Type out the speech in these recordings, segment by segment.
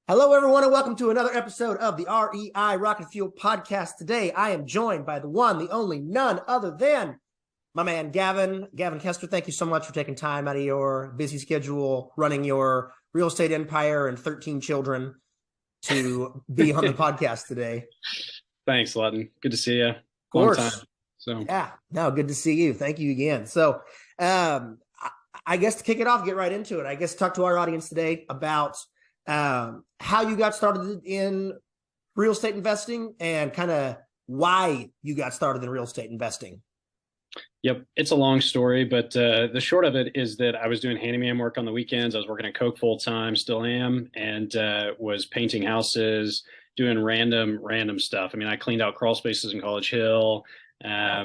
Hello, everyone, and welcome to another episode of the REI Rocketfuel podcast. Today, I am joined by the one, the only, none other than my man, Gavin Koester. Thank you so much for taking time out of your busy schedule, running your real estate empire and 13 children to be on the podcast today. Thanks, Lutton. Good to see you. Of course. Long time. So yeah, no, good to see you. Thank you again. So, I guess to kick it off, get right into it. I guess talk to our audience today about how you got started in real estate investing and kind of why you got started in real estate investing. Yep. It's a long story, but the short of it is that I was doing handyman work on the weekends. I was working at Coke full time, still am, and was painting houses, doing random stuff. I mean, I cleaned out crawl spaces in College Hill, a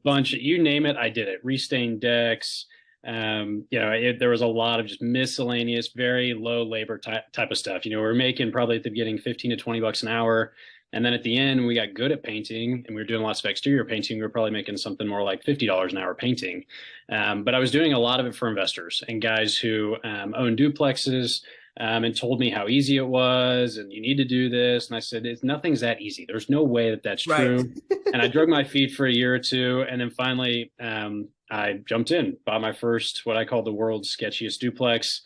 bunch of, you name it, I did it. Restained decks. There was a lot of just miscellaneous, very low labor type of stuff. We're making probably at the beginning 15 to 20 bucks an hour. And then at the end, we got good at painting and we were doing lots of exterior painting. We were probably making something more like $50 an hour painting. But I was doing a lot of it for investors and guys who own duplexes and told me how easy it was. And you need to do this. And I said, nothing's that easy. There's no way that that's true. And I drug my feet for a year or two. And then finally, I jumped in, bought my first, what I call the world's sketchiest duplex,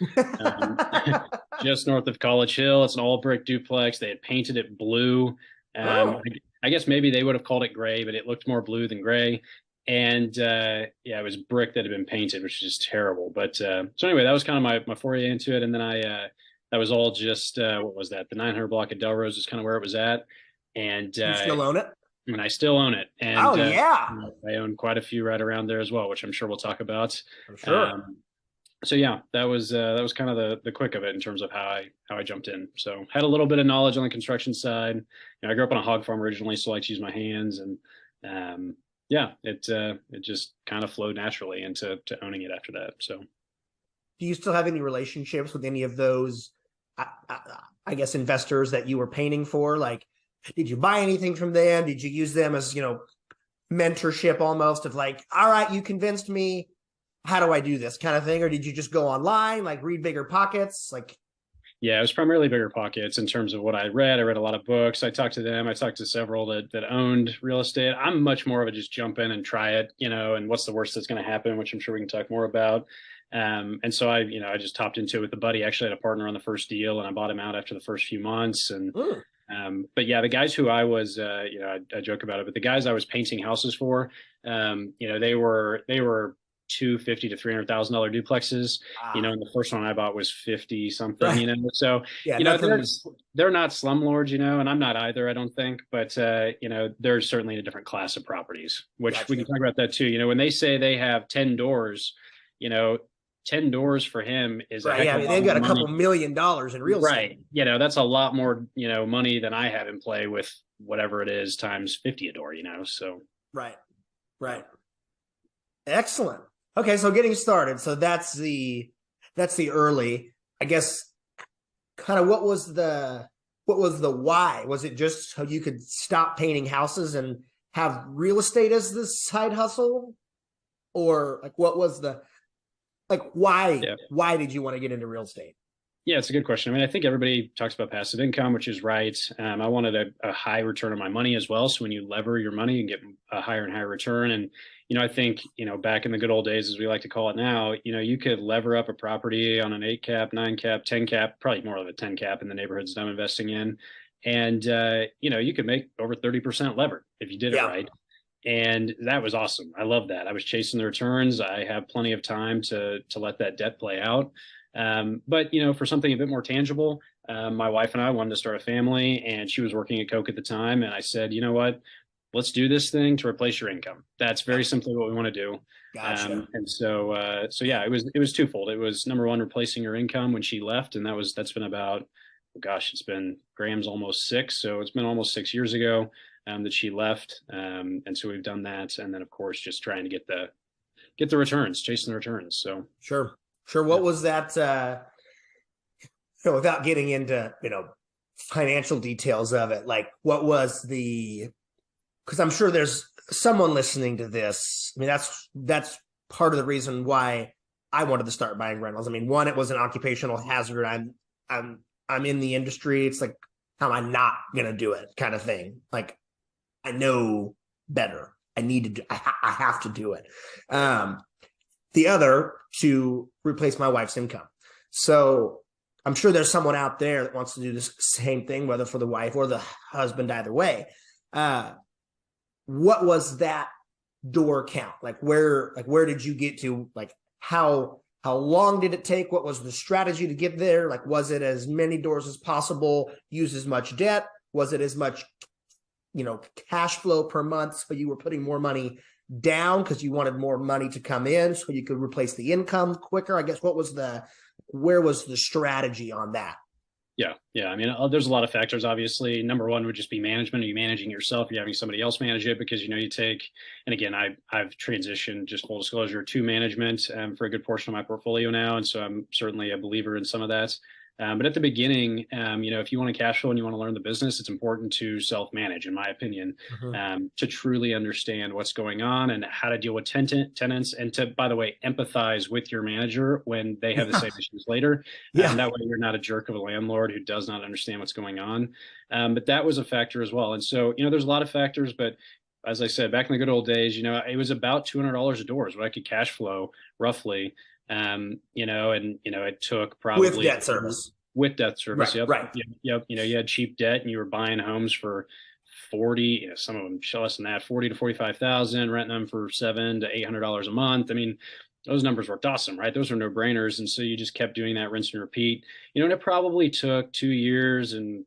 just north of College Hill. It's an all brick duplex. They had painted it blue. I guess maybe they would have called it gray, but it looked more blue than gray. And it was brick that had been painted, which is just terrible. But so anyway, that was kind of my foray into it. And then that was all just, what was that? The 900 block of Delrose is kind of where it was at. And you still own it? And I still own it. And I own quite a few right around there as well, which I'm sure we'll talk about. I'm sure. So yeah, that was kind of the quick of it in terms of how I jumped in. So had a little bit of knowledge on the construction side. I grew up on a hog farm originally, so I like to use my hands, and it just kind of flowed naturally into owning it after that. So, do you still have any relationships with any of those, I guess, investors that you were painting for? Like, did you buy anything from them? Did you use them as, mentorship almost of like, all right, you convinced me. How do I do this kind of thing? Or did you just go online, like read Bigger Pockets? Yeah, it was primarily Bigger Pockets in terms of what I read. I read a lot of books. I talked to them. I talked to several that owned real estate. I'm much more of a just jump in and try it, and what's the worst that's going to happen, which I'm sure we can talk more about. And so I just topped into it with a buddy. Actually had a partner on the first deal, and I bought him out after the first few months. And but yeah, the guys who I was, I joke about it, but the guys I was painting houses for, they were $250,000 to $300,000 duplexes. And the first one I bought was 50 something. Right. So they're not slumlords, and I'm not either, I don't think. But they're certainly in a different class of properties, which we can talk about that too. When they say they have 10 doors, 10 doors for him is right. They've got a couple $1 million in real estate. Right. That's a lot more, money than I have in play with whatever it is times 50 a door, so. Right. Excellent. Okay. So getting started. So that's the early, I guess, kind of what was the why? Was it just so you could stop painting houses and have real estate as this side hustle? Or like, what was why did you want to get into real estate? Yeah, it's a good question. I mean, I think everybody talks about passive income, which is right. I wanted a high return on my money as well. So when you lever your money, you get a higher and higher return. And, I think, back in the good old days, as we like to call it now, you could lever up a property on an 8 cap, 9 cap, 10 cap, probably more of a 10 cap in the neighborhoods that I'm investing in. And, you could make over 30% levered if you did it right. And that was awesome. I love that. I was chasing the returns. I have plenty of time to let that debt play out. But, for something a bit more tangible, my wife and I wanted to start a family, and she was working at Coke at the time. And I said, you know what, let's do this thing to replace your income. That's very simply what we want to do. Gotcha. And so it was twofold. It was number one, replacing her income when she left. And that's been about, Graham's almost 6. So it's been almost 6 years ago that she left. And so we've done that. And then of course, just trying to get the returns, chasing the returns. So Sure. What was that, without getting into, financial details of it, like what was because I'm sure there's someone listening to this. I mean, that's part of the reason why I wanted to start buying rentals. I mean, one, it was an occupational hazard. I'm I'm in the industry. It's like, how am I not gonna do it kind of thing. Like, I know better. I need to do, I have to do it. The other to replace my wife's income. So I'm sure there's someone out there that wants to do this same thing, whether for the wife or the husband, either way. What was that door count? Where did you get to? Like, how long did it take? What was the strategy to get there? Like, was it as many doors as possible? Use as much debt? Was it as much, cash flow per month? So you were putting more money down because you wanted more money to come in so you could replace the income quicker? I guess where was the strategy on that? Yeah. I mean, there's a lot of factors. Obviously, number one would just be management. Are you managing yourself? Are you having somebody else manage it? Because you take, and again, I've transitioned, just full disclosure, to management for a good portion of my portfolio now, and so I'm certainly a believer in some of that. But at the beginning, if you want to cash flow and you want to learn the business, it's important to self-manage, in my opinion, to truly understand what's going on and how to deal with tenants, and to, by the way, empathize with your manager when they have the same issues later. That way you're not a jerk of a landlord who does not understand what's going on. But that was a factor as well. And so, there's a lot of factors, but as I said, back in the good old days, it was about $200 a door is what I could cash flow roughly. It took probably with debt service. With debt service, right, yep. Right. Yep. You had cheap debt and you were buying homes for 40, some of them less than that, 40 to 45,000, renting them for $700 to $800 a month. I mean, those numbers worked awesome, right? Those are no brainers. And so you just kept doing that, rinse and repeat. And it probably took 2 years and,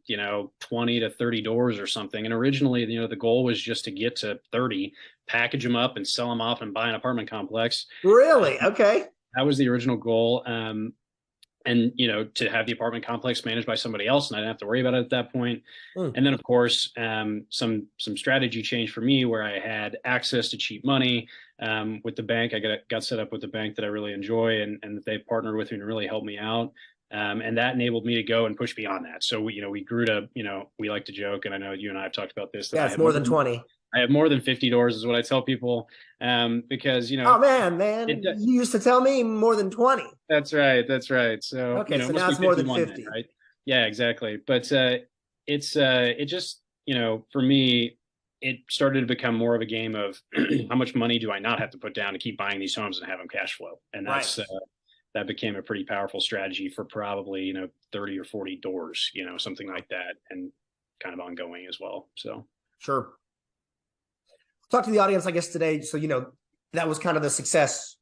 20 to 30 doors or something. And originally, the goal was just to get to 30, package them up and sell them off and buy an apartment complex. Really? Okay. That was the original goal. And to have the apartment complex managed by somebody else, and I didn't have to worry about it at that point. And then, of course, some strategy change for me where I had access to cheap money with the bank. I got set up with the bank that I really enjoy, and that they partnered with me and really helped me out. And that enabled me to go and push beyond that. So we grew to, we like to joke, and I know you and I have talked about this. Yeah, it's more than 20. I have more than 50 doors is what I tell people, because, oh man, you used to tell me more than 20. That's right. So, okay, so now it's more than 50. Then, right? Yeah, exactly. But it just, for me, it started to become more of a game of how much money do I not have to put down to keep buying these homes and have them cash flow. And that's, that became a pretty powerful strategy for probably, 30 or 40 doors, something like that, and kind of ongoing as well. So sure. Talk to the audience, I guess, today. So, that was kind of the success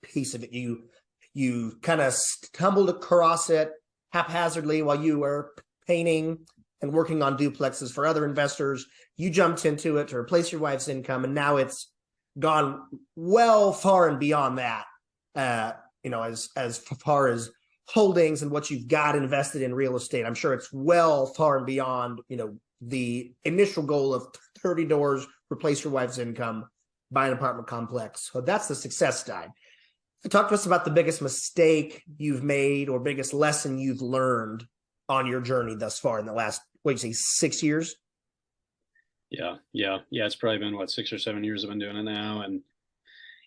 piece of it. You kind of stumbled across it haphazardly while you were painting and working on duplexes for other investors. You jumped into it to replace your wife's income, and now it's gone well far and beyond that. As far as holdings and what you've got invested in real estate, I'm sure it's well far and beyond, the initial goal of 30 doors, replace your wife's income, buy an apartment complex. So that's the success side. Talk to us about the biggest mistake you've made or biggest lesson you've learned on your journey thus far in the last, 6 years? Yeah. It's probably been 6 or 7 years I've been doing it now. And,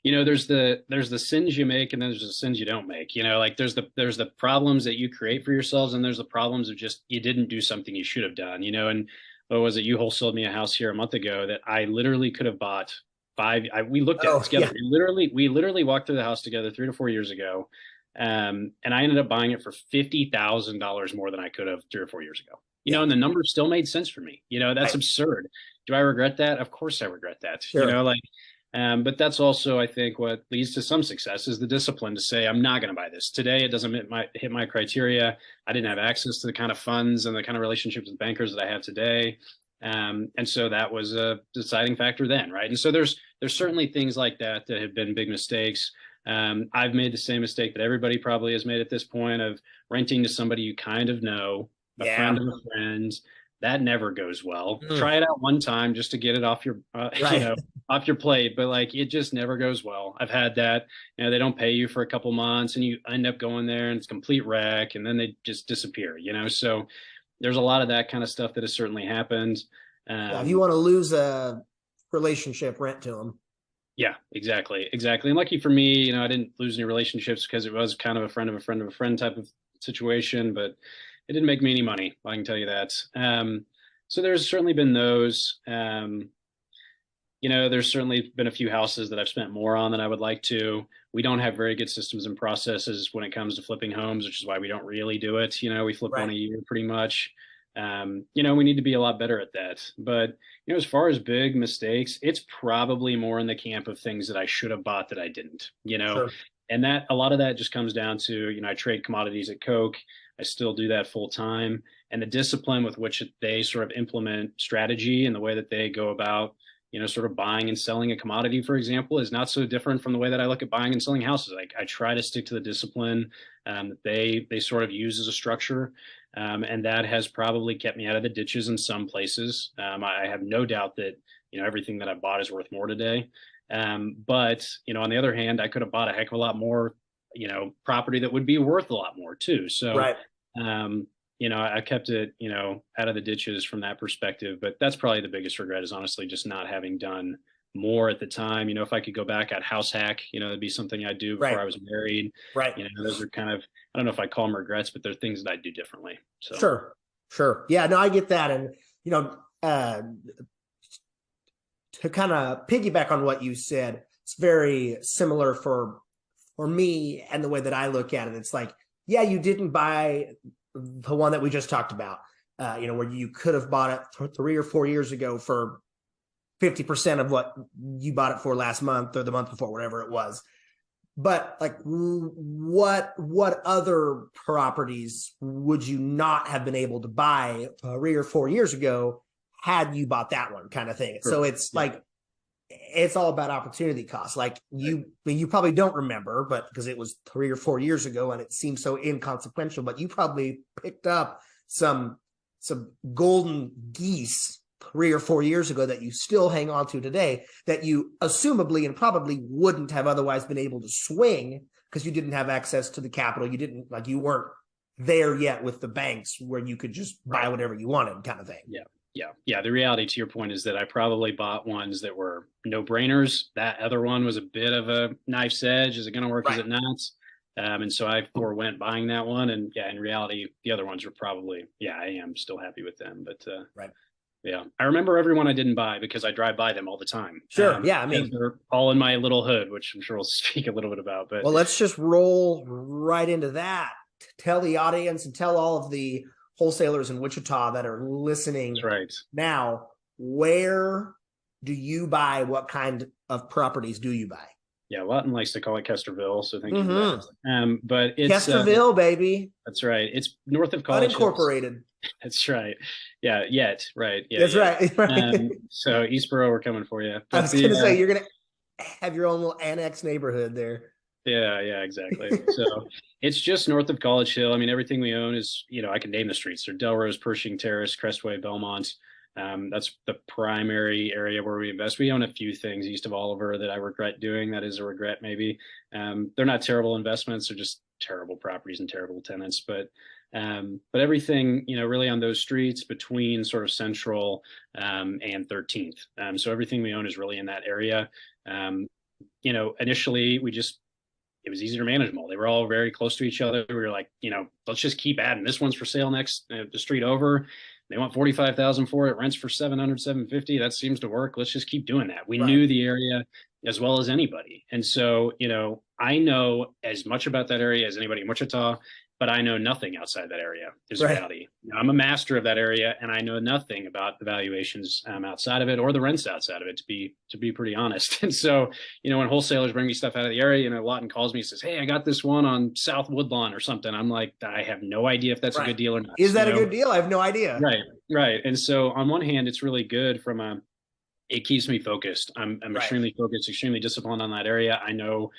there's the sins you make and then there's the sins you don't make, there's the problems that you create for yourselves. And there's the problems of just, you didn't do something you should have done, and what was it? You wholesaled me a house here a month ago that I literally could have bought we looked at it together. Yeah. We literally walked through the house together 3 to 4 years ago. And I ended up buying it for $50,000 more than I could have 3 or 4 years ago. And the numbers still made sense for me. That's absurd. Do I regret that? Of course I regret that. Sure. But that's also, I think, what leads to some success is the discipline to say, I'm not going to buy this today. It doesn't hit my criteria. I didn't have access to the kind of funds and the kind of relationships with bankers that I have today. And so that was a deciding factor then. Right. And so there's certainly things like that have been big mistakes. I've made the same mistake that everybody probably has made at this point of renting to somebody you kind of know, a friend of a friend. That never goes well. Try it out one time just to get it off your, off your plate, but it just never goes well. I've had that. They don't pay you for a couple months, and you end up going there, and it's complete wreck, and then they just disappear. So there's a lot of that kind of stuff that has certainly happened. If you want to lose a relationship, rent to them. Yeah, exactly. And lucky for me, I didn't lose any relationships because it was kind of a friend of a friend of a friend type of situation, but it didn't make me any money. I can tell you that. So there's certainly been those. There's certainly been a few houses that I've spent more on than I would like to. We don't have very good systems and processes when it comes to flipping homes, which is why we don't really do it. We flip Right. one a year pretty much. We need to be a lot better at that. But, as far as big mistakes, it's probably more in the camp of things that I should have bought that I didn't, Sure. and that a lot of that just comes down to, I trade commodities at Coke. I still do that full time. And the discipline with which they sort of implement strategy and the way that they go about, sort of buying and selling a commodity, for example, is not so different from the way that I look at buying and selling houses. I try to stick to the discipline that they sort of use as a structure. And that has probably kept me out of the ditches in some places. I have no doubt that, everything that I bought is worth more today. But, on the other hand, I could have bought a heck of a lot more, property that would be worth a lot more too. So, Right. I kept it, out of the ditches from that perspective. But that's probably the biggest regret, is honestly just not having done more at the time. If I could go back, I'd house hack, it'd be something I'd do before Right. I was married. Right. Those are kind of, I don't know if I call them regrets, but they're things that I do differently. So Sure. Yeah, no, I get that. And, to kind of piggyback on what you said, it's very similar for me and the way that I look at it. It's like, yeah, you didn't buy the one that we just talked about, where you could have bought it 3 or 4 years ago for 50% of what you bought it for last month or the month before, whatever it was. But like, what other properties would you not have been able to buy 3 or 4 years ago had you bought that one, kind of thing? Sure. So it's like, it's all about opportunity cost. Like you probably don't remember, but because it was 3 or 4 years ago and it seems so inconsequential, but you probably picked up some golden geese 3 or 4 years ago that you still hang on to today, that you assumably and probably wouldn't have otherwise been able to swing because you didn't have access to the capital. You weren't there yet with the banks where you could just buy whatever you wanted, kind of thing. Yeah. The reality, to your point, is that I probably bought ones that were no-brainers. That other one was a bit of a knife's edge. Is it going to work? Is it not? And so I forewent buying that one. And yeah, in reality, the other ones were probably, I am still happy with them. But yeah, I remember everyone I didn't buy because I drive by them all the time. Sure. Yeah. I mean, they're all in my little hood, which I'm sure we'll speak a little bit about. But well, let's just roll right into that. Tell the audience and tell all of the wholesalers in Wichita that are listening now, where do you buy? What kind of properties do you buy? Yeah, Lawton likes to call it Kesterville, so thank you for that. But it's Kesterville, baby. That's right. It's north of College unincorporated. That's right. Yeah, right. Yeah, that's right. So Eastboro, we're coming for you. But I was going to say, you're going to have your own little annex neighborhood there. Yeah, exactly. So it's just north of College Hill. I mean, everything we own is, I can name the streets. They're Delrose, Pershing Terrace, Crestway, Belmont. That's the primary area where we invest. We own a few things east of Oliver that I regret doing. That is a regret, maybe. They're not terrible investments. They're just terrible properties and terrible tenants. But everything, really on those streets between sort of Central and 13th. So everything we own is really in that area. Initially it was easier to manage them all. They were all very close to each other. We were like, let's just keep adding. This one's for sale next, the street over. They want $45,000 for it. Rents for $700, $750. That seems to work. Let's just keep doing that. We knew the area as well as anybody. And so, I know as much about that area as anybody in Wichita, but I know nothing outside that area is reality. I'm a master of that area, and I know nothing about the valuations outside of it or the rents outside of it, to be pretty honest. And so, when wholesalers bring me stuff out of the area, Lawton calls me and says, "Hey, I got this one on South Woodlawn or something." I'm like, I have no idea if that's a good deal or not. Is that a good deal? I have no idea. Right. And so on one hand, it's really good it keeps me focused. I'm extremely focused, extremely disciplined on that area. I know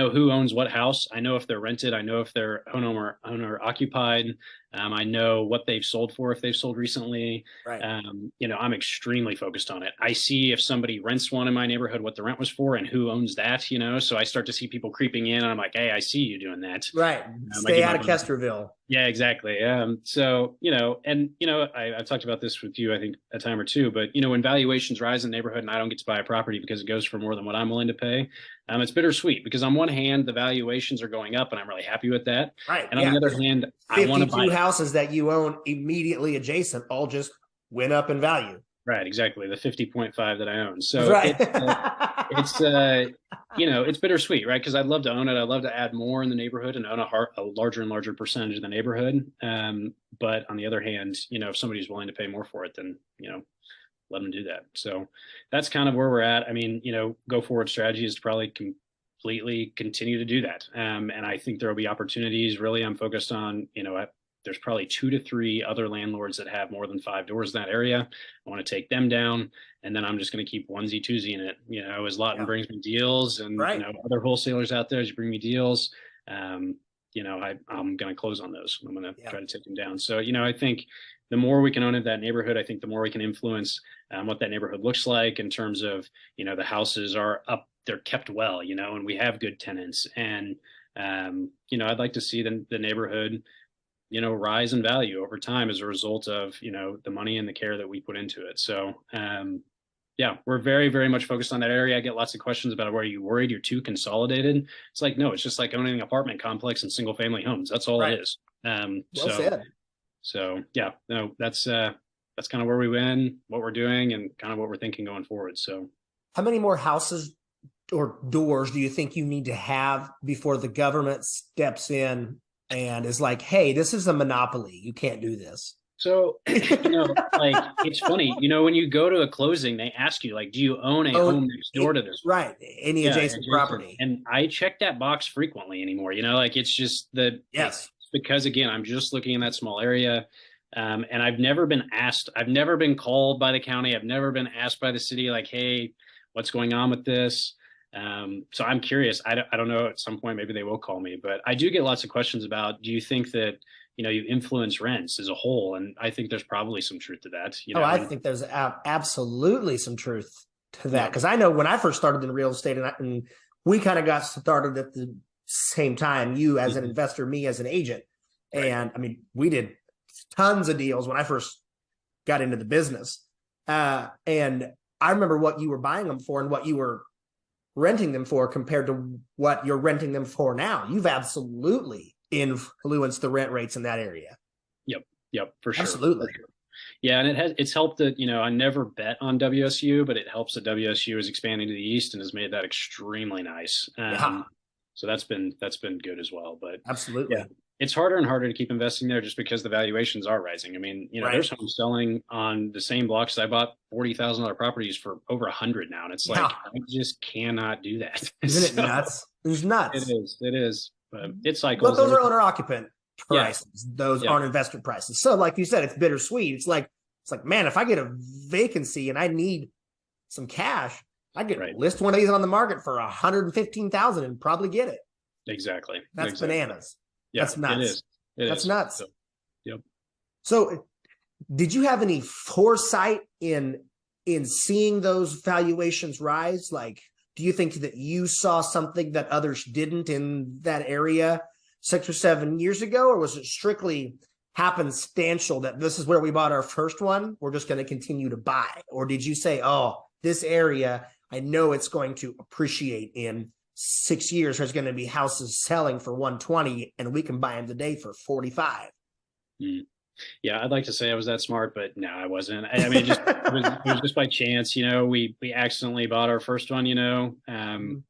who owns what house. I know if they're rented. I know if they're owner occupied. I know what they've sold for, if they've sold recently. I'm extremely focused on it. I see if somebody rents one in my neighborhood, what the rent was for and who owns that, so I start to see people creeping in and I'm like, hey, I see you doing that. Stay out of Kesterville. Yeah, exactly. So, I've talked about this with you, I think, a time or two, but when valuations rise in the neighborhood and I don't get to buy a property because it goes for more than what I'm willing to pay, it's bittersweet because on one hand, the valuations are going up and I'm really happy with that. Right. And on Yeah. the other Because hand, I want to buy 52 it. houses that you own immediately adjacent all just went up in value. Right, exactly. The 50.5 that I own. So Right. it's it's bittersweet, right? Because I'd love to own it. I'd love to add more in the neighborhood and own a larger and larger percentage of the neighborhood. But on the other hand, if somebody's willing to pay more for it, then let them do that. So that's kind of where we're at. I mean, go forward strategy is to probably completely continue to do that. And I think there will be opportunities. Really, I'm focused on there's probably 2 to 3 other landlords that have more than 5 doors in that area. I want to take them down, and then I'm just going to keep onesie twosie in it. As Lawton brings me deals, and Right. other wholesalers out there as you bring me deals, I'm going to close on those. I'm going to try to take them down. So I think the more we can own in that neighborhood, I think the more we can influence what that neighborhood looks like in terms of the houses are up, they're kept well, and we have good tenants, and I'd like to see the neighborhood rise in value over time as a result of, the money and the care that we put into it. So, yeah, we're very, very much focused on that area. I get lots of questions about, are you worried you're too consolidated? It's like, no, it's just like owning an apartment complex and single family homes. That's all it is. Well said. So yeah, no, that's kind of where we win, what we're doing, and kind of what we're thinking going forward. So how many more houses or doors do you think you need to have before the government steps in and is like, hey, this is a monopoly, you can't do this? So, like, it's funny, when you go to a closing, they ask you, like, do you own a home next door to this? Right. Any adjacent property. And I check that box frequently anymore, like, it's just because, again, I'm just looking in that small area. And I've never been asked, I've never been called by the county. I've never been asked by the city, like, hey, what's going on with this? So I'm curious. I don't know. At some point, maybe they will call me, but I do get lots of questions about, do you think that, you influence rents as a whole? And I think there's probably some truth to that. I think there's absolutely some truth to that. Because I know when I first started in real estate, and we kind of got started at the same time, you as an investor, me as an agent. Right. And I mean, we did tons of deals when I first got into the business. And I remember what you were buying them for and what you were renting them for compared to what you're renting them for now. You've absolutely influenced the rent rates in that area. Yep, for sure. Absolutely. For sure. Yeah, and it's helped that, I never bet on WSU, but it helps that WSU is expanding to the east and has made that extremely nice. So that's been good as well. But absolutely. Yeah, it's harder and harder to keep investing there just because the valuations are rising. I mean, there's homes selling on the same blocks I bought $40,000 properties for over 100 now. And it's like, I just cannot do that. Isn't it nuts? It's nuts. It is. But it cycles. But those are owner occupant prices. Yeah. Those aren't investor prices. So like you said, it's bittersweet. It's like, man, if I get a vacancy and I need some cash, I could list one of these on the market for $115,000 and probably get it. Exactly. That's bananas. Yeah, that's nuts. That's nuts. So, yep. So did you have any foresight in seeing those valuations rise? Like, do you think that you saw something that others didn't in that area 6 or 7 years ago? Or was it strictly happenstantial that this is where we bought our first one, we're just going to continue to buy? Or did you say, oh, this area, I know it's going to appreciate in 6 years, there's going to be houses selling for 120 and we can buy them today for 45? Yeah, I'd like to say I was that smart, but no, I wasn't. I mean, it was just by chance. We accidentally bought our first one, and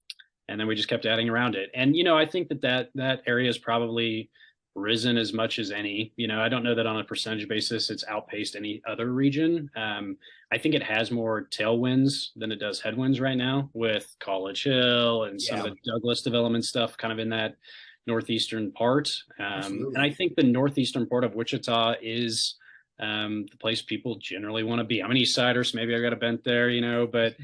then we just kept adding around it. And I think that area has probably risen as much as any. I don't know that on a percentage basis it's outpaced any other region. I think it has more tailwinds than it does headwinds right now with College Hill and some of the Douglas development stuff kind of in that northeastern part. And I think the northeastern part of Wichita is the place people generally want to be. I'm an East Sider, so maybe I got a bent there, but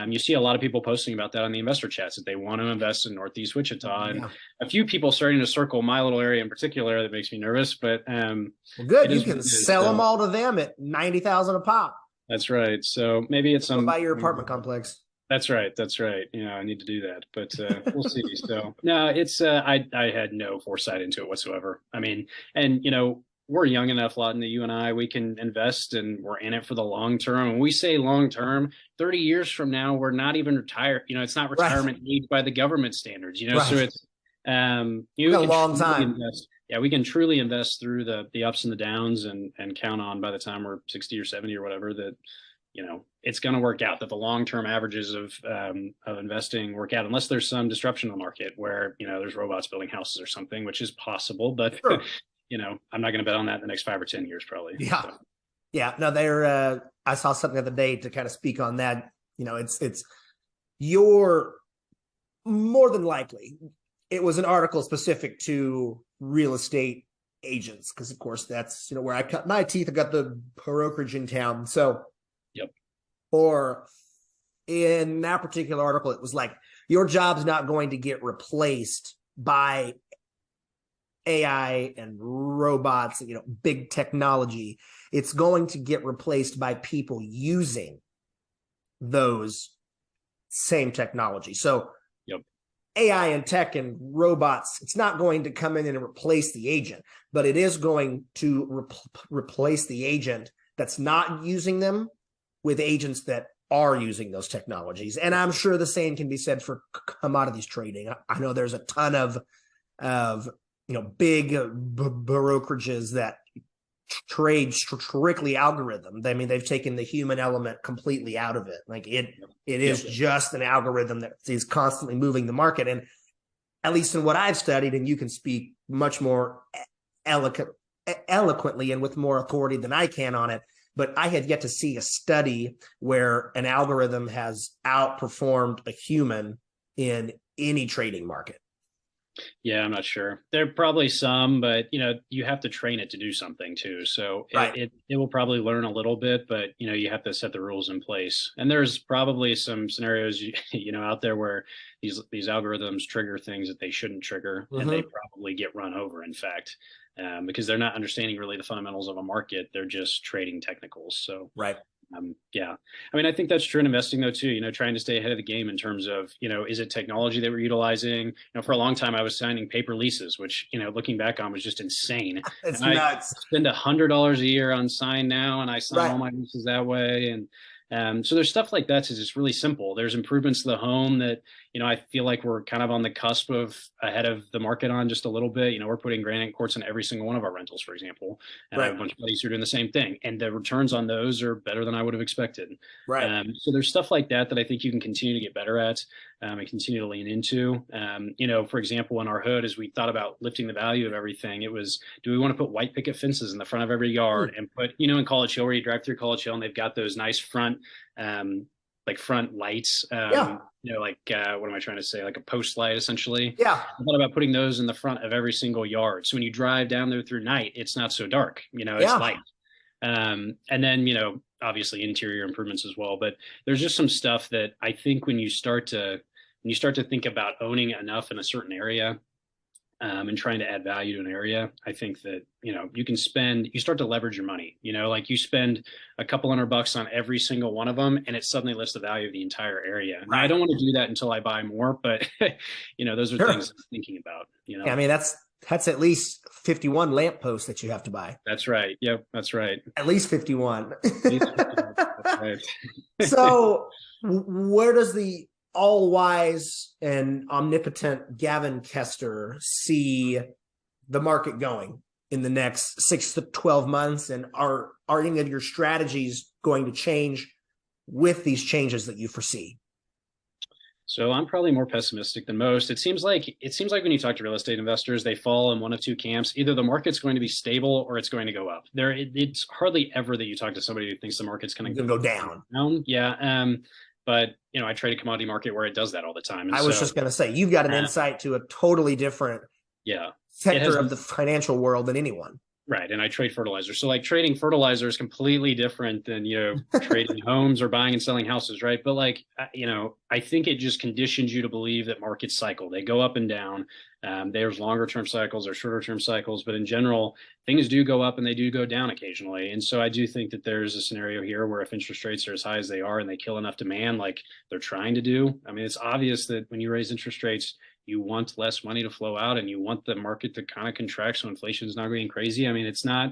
you see a lot of people posting about that on the investor chats that they want to invest in Northeast Wichita. And a few people starting to circle my little area in particular that makes me nervous, but well, good. You can sell them all to them at $90,000 a pop. That's right. So maybe it's some buy your apartment complex. That's right. That's right. I need to do that, but we'll see. So no, it's I had no foresight into it whatsoever. I mean, and we're young enough, Lawton, that you and I, we can invest and we're in it for the long term. When we say long term, 30 years from now, we're not even retired. It's not Right. retirement age by the government standards, so Right. it's We you got a can long truly time. invest. Yeah, we can truly invest through the ups and the downs and count on by the time we're 60 or 70 or whatever that it's going to work out, that the long-term averages of investing work out, unless there's some disruption in the market where, there's robots building houses or something, which is possible, but Sure. I'm not going to bet on that in the next 5 or 10 years, probably. Yeah. So. Yeah. No, I saw something the other day to kind of speak on that. It's you're more than likely, it was an article specific to real estate agents, because of course that's, where I cut my teeth. I got the brokerage in town. So, Yep. Or in that particular article, it was like, your job's not going to get replaced by AI and robots, big technology. It's going to get replaced by people using those same technology. So Yep. AI and tech and robots, it's not going to come in and replace the agent, but it is going to replace the agent that's not using them with agents that are using those technologies. And I'm sure the same can be said for commodities trading. I know there's a ton of big brokerages that trade strictly algorithm. I mean, they've taken the human element completely out of it. Like it is just an algorithm that is constantly moving the market. And at least in what I've studied, and you can speak much more eloquently and with more authority than I can on it, but I had yet to see a study where an algorithm has outperformed a human in any trading market. Yeah, I'm not sure. There are probably some, but you have to train it to do something too. So Right. it will probably learn a little bit, but you have to set the rules in place. And there's probably some scenarios out there where these algorithms trigger things that they shouldn't trigger, and they probably get run over, in fact, because they're not understanding really the fundamentals of a market. They're just trading technicals. So right. Yeah. I mean, I think that's true in investing though, too, trying to stay ahead of the game in terms of, is it technology that we're utilizing? For a long time, I was signing paper leases, which, looking back on was just insane. It's and nuts. I spend $100 a year on Sign Now, and I sign all Right. my leases that way. And so there's stuff like that. It's just really simple. There's improvements to the home that, I feel like we're kind of on the cusp of ahead of the market on just a little bit. We're putting granite quartz in every single one of our rentals, for example. And I have a bunch of buddies who are doing the same thing. And the returns on those are better than I would have expected. Right. So there's stuff like that I think you can continue to get better at and continue to lean into. For example, in our hood, as we thought about lifting the value of everything, it was, do we want to put white picket fences in the front of every yard and put, in College Hill, where you drive through College Hill and they've got those nice front lights, what am I trying to say? Like a post light, essentially. Yeah. I thought about putting those in the front of every single yard. So when you drive down there through night, it's not so dark, it's light. And then, obviously interior improvements as well. But there's just some stuff that I think when you start to think about owning enough in a certain area, and trying to add value to an area, I think that, you start to leverage your money, like you spend a couple $100 on every single one of them, and it suddenly lifts the value of the entire area. Now, I don't want to do that until I buy more, but those are things I'm thinking about, Yeah, I mean, that's at least 51 lampposts that you have to buy. That's right. Yep. That's right. At least 51. That's right. So where does the all-wise and omnipotent Gavin Koester see the market going in the next 6 to 12 months? And are any of your strategies going to change with these changes that you foresee? So I'm probably more pessimistic than most. It seems like when you talk to real estate investors, they fall in one of two camps. Either the market's going to be stable or it's going to go up. It's hardly ever that you talk to somebody who thinks the market's going to go down. Yeah. But I trade a commodity market where it does that all the time. And I was just going to say, you've got an insight to a totally different sector of the financial world than anyone. Right. And I trade fertilizer. So like trading fertilizer is completely different than, trading homes or buying and selling houses. Right. But like, I think it just conditions you to believe that markets cycle. They go up and down. There's longer term cycles or shorter term cycles. But in general, things do go up and they do go down occasionally. And so I do think that there's a scenario here where if interest rates are as high as they are and they kill enough demand, like they're trying to do, I mean, it's obvious that when you raise interest rates, you want less money to flow out and you want the market to kind of contract so inflation is not going crazy. I mean, it's not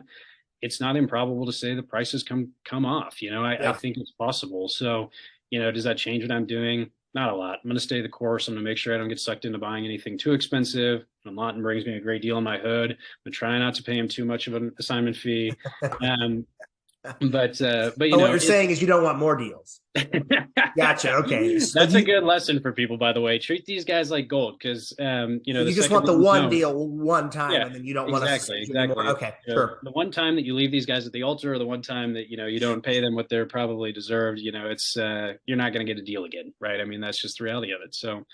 improbable to say the prices come off. I Yeah. think it's possible. So, does that change what I'm doing? Not a lot. I'm going to stay the course. I'm going to make sure I don't get sucked into buying anything too expensive. When Lawton brings me a great deal in my hood, I'm trying not to pay him too much of an assignment fee. Um, but Oh, what you're saying is you don't want more deals. Gotcha. Okay. So That's a good lesson for people, by the way. Treat these guys like gold because, you the just second want the that you one don't, deal one time, yeah, and then you don't want to exactly, see anymore. exactly. Okay, sure. The one time that you leave these guys at the altar, or the one time that you don't pay them what they're probably deserved, it's you're not going to get a deal again, right? I mean, that's just the reality of it. So,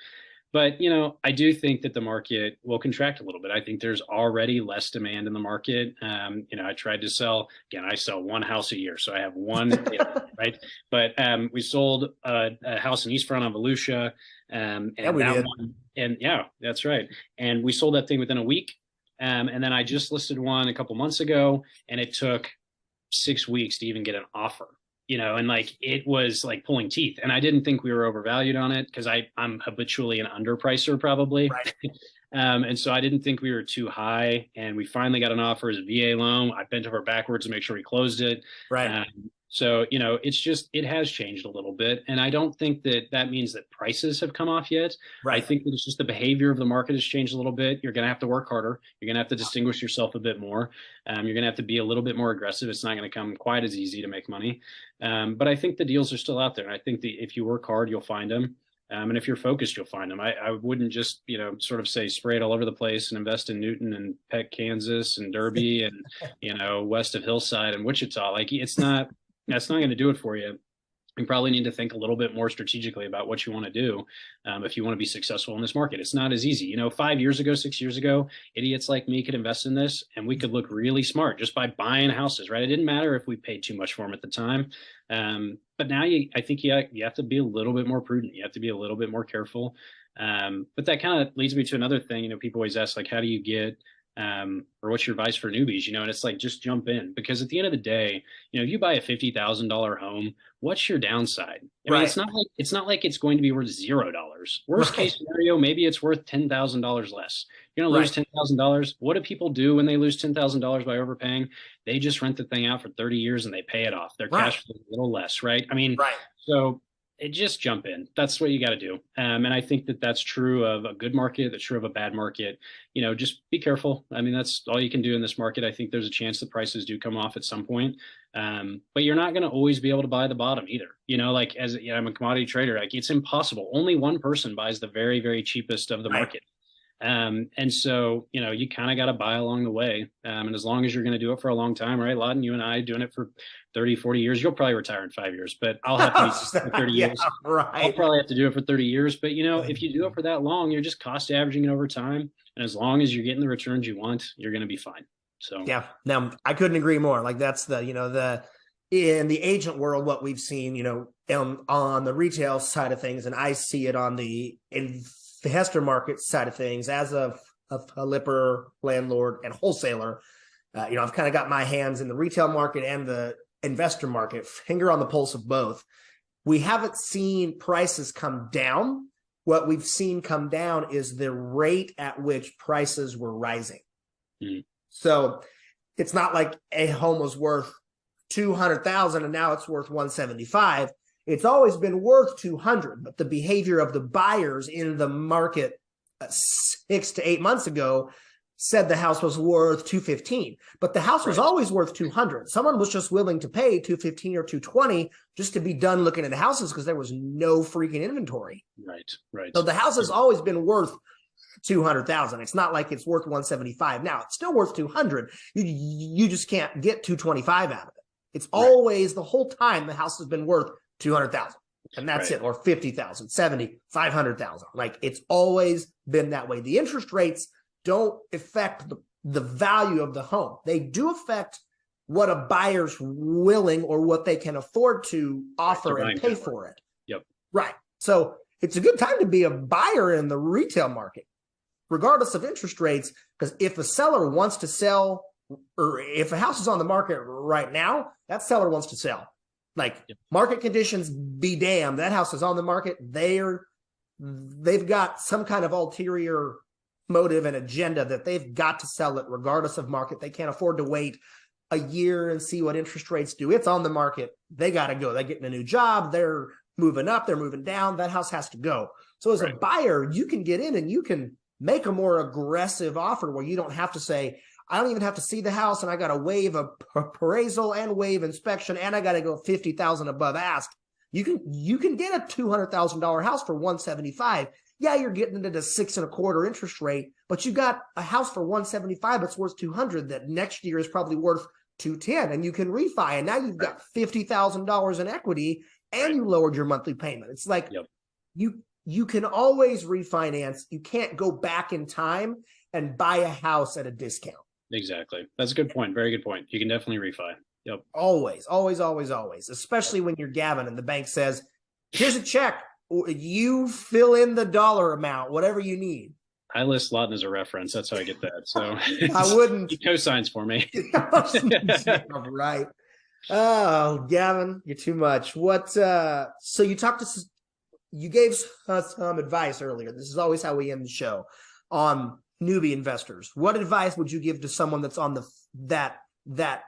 but I do think that the market will contract a little bit. I think there's already less demand in the market. I tried to sell again. I sell one house a year, so I have one deal, right? But we sold a house in East Front on Volusia, Yeah, and we that did. one, and yeah, that's right. And we sold that thing within a week. And then I just listed one a couple months ago, and it took 6 weeks to even get an offer. And like it was like pulling teeth. And I didn't think we were overvalued on it because I'm habitually an underpricer probably. Right. And so I didn't think we were too high. And we finally got an offer as a VA loan. I bent over backwards to make sure we closed it. Right. So, it has changed a little bit. And I don't think that means that prices have come off yet. I Right. think that it's just the behavior of the market has changed a little bit. You're going to have to work harder. You're going to have to distinguish yourself a bit more. You're going to have to be a little bit more aggressive. It's not going to come quite as easy to make money. But I think the deals are still out there. And I think that if you work hard, you'll find them. And if you're focused, you'll find them. I wouldn't just, sort of say spray it all over the place and invest in Newton and Peck, Kansas and Derby and, west of Hillside and Wichita. Like that's not going to do it for you. You probably need to think a little bit more strategically about what you want to do if you want to be successful in this market. It's not as easy. 5 years ago, 6 years ago, idiots like me could invest in this and we could look really smart just by buying houses, right? It didn't matter if we paid too much for them at the time. But now I think you have to be a little bit more prudent. You have to be a little bit more careful. But that kind of leads me to another thing. People always ask, like, how do you get or what's your advice for newbies? And it's like, just jump in, because at the end of the day, if you buy a $50,000 home, what's your downside? I mean, Right. it's not like it's going to be worth $0. Worst Right. case scenario, maybe it's worth $10,000 less. You're going to lose Right. $10,000. What do people do when they lose $10,000 by overpaying? They just rent the thing out for 30 years and they pay it off. Their Right. cash flow is a little less, right? I mean, Right. so just jump in. That's what you got to do. And I think that that's true of a good market. That's true of a bad market. Just be careful. I mean, that's all you can do in this market. I think there's a chance the prices do come off at some point. But you're not going to always be able to buy the bottom either. Like I'm a commodity trader. Like it's impossible. Only one person buys the very, very cheapest of the Right. market. And so, you kind of got to buy along the way. And as long as you're going to do it for a long time, right? Lawton, you and I doing it for 30, 40 years, you'll probably retire in 5 years, but I'll have to do it for 30 Yeah, years. I'll right. probably have to do it for 30 years, but if you do it for that long, you're just cost averaging it over time. And as long as you're getting the returns you want, you're going to be fine. So, Yeah. Now I couldn't agree more. Like that's in the agent world, what we've seen, on the retail side of things, and I see it on the investor market side of things as a flipper, landlord, and wholesaler. I've kind of got my hands in the retail market and the investor market, finger on the pulse of both. We haven't seen prices come down. What we've seen come down is the rate at which prices were rising. Mm. So it's not like a home was worth 200,000 and now it's worth 175. It's always been worth 200, but the behavior of the buyers in the market 6 to 8 months ago said the house was worth 215, but the house was always worth 200. Someone was just willing to pay 215 or 220 just to be done looking at the houses because there was no freaking inventory. Right. So the house has always been worth 200,000. It's not like it's worth 175 now. It's still worth 200. You just can't get 225 out of it. It's always the whole time the house has been worth 200,000, and that's it, or 50,000, 70, 500,000. Like it's always been that way. The interest rates don't affect the value of the home. They do affect what a buyer's willing or what they can afford to offer and pay for it. Yep. Right. So it's a good time to be a buyer in the retail market, regardless of interest rates, because if a seller wants to sell, or if a house is on the market right now, that seller wants to sell. Like, market conditions be damned, that house is on the market. They've got some kind of ulterior motive and agenda that they've got to sell it regardless of market. They can't afford to wait a year and see what interest rates do. It's on the market. They got to go. They're getting a new job. They're moving up. They're moving down. That house has to go. So as a buyer, you can get in and you can make a more aggressive offer where you don't have to say, I don't even have to see the house, and I got to waive a appraisal and waive inspection, and I got to go 50,000 above ask. You can get a $200,000 house for 175. Yeah, you're getting into the 6.25% interest rate, but you got a house for 175 that's worth 200 that next year is probably worth 210, and you can refi, and now you've got $50,000 in equity, and you lowered your monthly payment. It's like you can always refinance. You can't go back in time and buy a house at a discount. Exactly. That's a good point. Very good point. You can definitely refi. Yep. Always, always, always, always, especially when you're Gavin and the bank says, here's a check. You fill in the dollar amount, whatever you need. I list Lawton as a reference. That's how I get that. So I wouldn't. He co-signs for me. Right. Oh, Gavin, you're too much. What? So you gave us some advice earlier. This is always how we end the show on newbie investors. What advice would you give to someone that's on that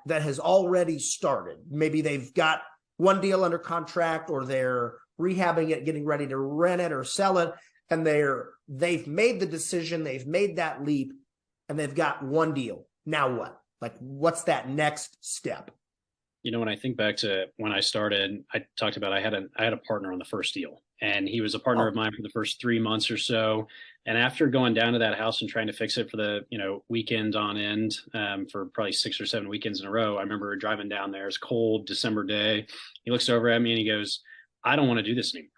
has already started? Maybe they've got one deal under contract, or they're rehabbing it, getting ready to rent it or sell it, and they've made the decision, they've made that leap, and they've got one deal. Now what? Like, what's that next step? You know, when I think back to when I started, I talked about I had a partner on the first deal, and he was a partner of mine for the first 3 months or so. And after going down to that house and trying to fix it for the weekend on end, for probably 6 or 7 weekends in a row, I remember driving down there. It's cold December day. He looks over at me and he goes, I don't want to do this anymore.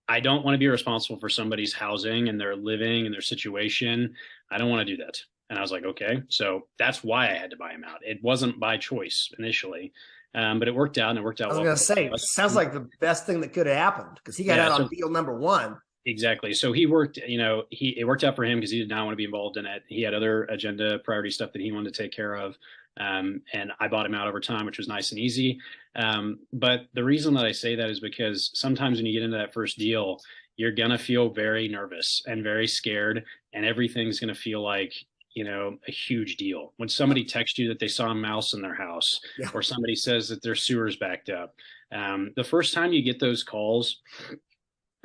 I don't want to be responsible for somebody's housing and their living and their situation. I don't want to do that. And I was like, okay. So that's why I had to buy him out. It wasn't by choice initially, but it worked out, and it worked out well. I was going to say, it sounds like the best thing that could have happened, because he got out on deal number one. Exactly. So he worked, it worked out for him because he did not want to be involved in it. He had other agenda priority stuff that he wanted to take care of. And I bought him out over time, which was nice and easy. But the reason that I say that is because sometimes when you get into that first deal, you're going to feel very nervous and very scared, and everything's going to feel like, a huge deal. When somebody texts you that they saw a mouse in their house, or somebody says that their sewer's backed up, the first time you get those calls,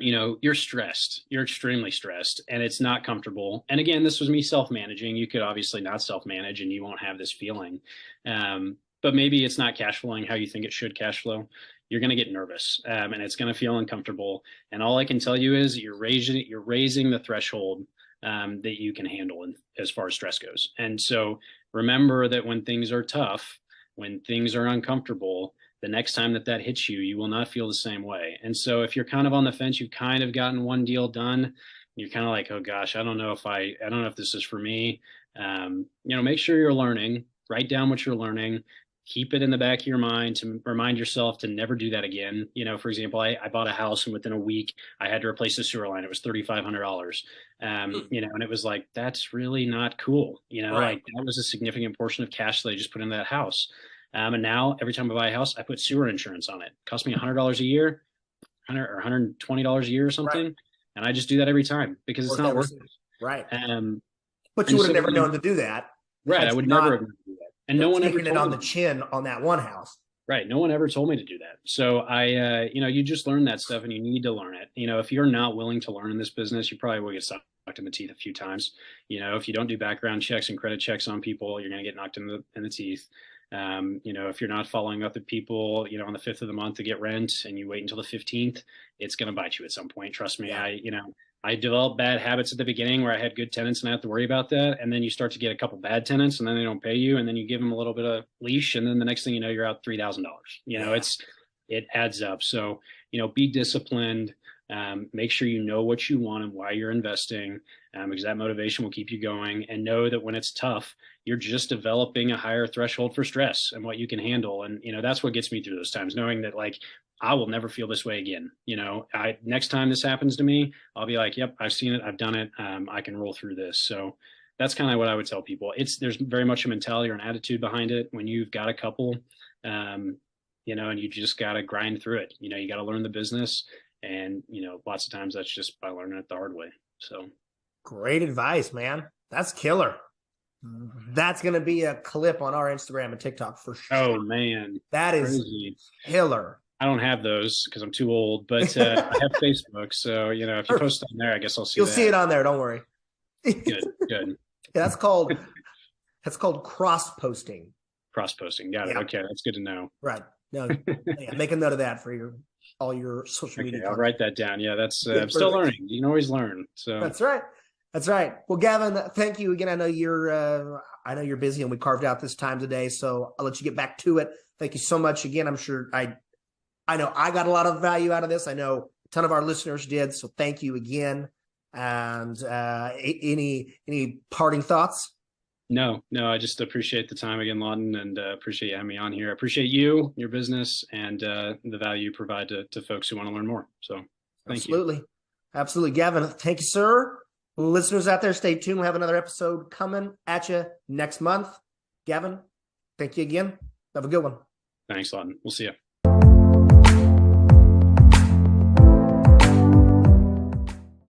you're stressed. You're extremely stressed, and it's not comfortable. And again, this was me self-managing. You could obviously not self-manage and you won't have this feeling. But maybe it's not cash flowing how you think it should cash flow. You're going to get nervous, and it's going to feel uncomfortable. And all I can tell you is you're raising the threshold that you can handle as far as stress goes. And so remember that when things are tough, when things are uncomfortable, the next time that hits you, you will not feel the same way. And so if you're kind of on the fence, you've kind of gotten one deal done, you're kind of like, oh gosh, I don't know if this is for me. Make sure you're learning, write down what you're learning, keep it in the back of your mind to remind yourself to never do that again. For example, I bought a house, and within a week I had to replace the sewer line. It was $3,500. And it was like, that's really not cool. Like, that was a significant portion of cash that I just put into that house. And now every time I buy a house, I put sewer insurance on it. It costs me $100 a year, or $120 a year or something. Right. And I just do that every time because it's not worth it. Right. But you would have never known to do that. Right. I would never have known to do that. And no one ever taken it on the chin on that one house. Right. No one ever told me to do that. So you just learn that stuff, and you need to learn it. If you're not willing to learn in this business, you probably will get knocked in the teeth a few times. If you don't do background checks and credit checks on people, you're going to get knocked in the teeth. If you're not following up with people, on the 5th of the month to get rent, and you wait until the 15th, it's going to bite you at some point. Trust me. Yeah. I developed bad habits at the beginning where I had good tenants and I have to worry about that. And then you start to get a couple bad tenants, and then they don't pay you, and then you give them a little bit of leash, and then the next thing you know, you're out $3,000. It adds up. So, be disciplined. Make sure you know what you want and why you're investing. because that motivation will keep you going. And know that when it's tough, you're just developing a higher threshold for stress and what you can handle. And, that's what gets me through those times, knowing that like, I will never feel this way again. Next time this happens to me, I'll be like, yep, I've seen it. I've done it. I can roll through this. So that's kind of what I would tell people. There's very much a mentality or an attitude behind it. When you've got a couple, and you just got to grind through it. You got to learn the business, and lots of times that's just by learning it the hard way. So great advice, man. That's killer. That's going to be a clip on our Instagram and TikTok for sure. Oh man, that is crazy. Killer. I don't have those because I'm too old, but I have Facebook. So, if you post on there, I guess I'll see You'll see it on there. Don't worry. Good. Yeah, that's called cross posting. Cross posting. Got it. Yeah. Okay. That's good to know. Right. No, yeah, make a note of that for all your social media. I'll write that down. Yeah. That's, I'm still learning. You can always learn. So that's right. That's right. Well, Gavin, thank you again. I know you're busy and we carved out this time today, so I'll let you get back to it. Thank you so much again. I'm sure I know I got a lot of value out of this. I know a ton of our listeners did. So thank you again. And any parting thoughts? No, I just appreciate the time again, Lawton, and appreciate you having me on here. I appreciate you, your business, and the value you provide to folks who want to learn more. So thank you. Absolutely. Gavin, thank you, sir. Listeners out there, stay tuned. We'll have another episode coming at you next month. Gavin, thank you again. Have a good one. Thanks, Lawton. We'll see you.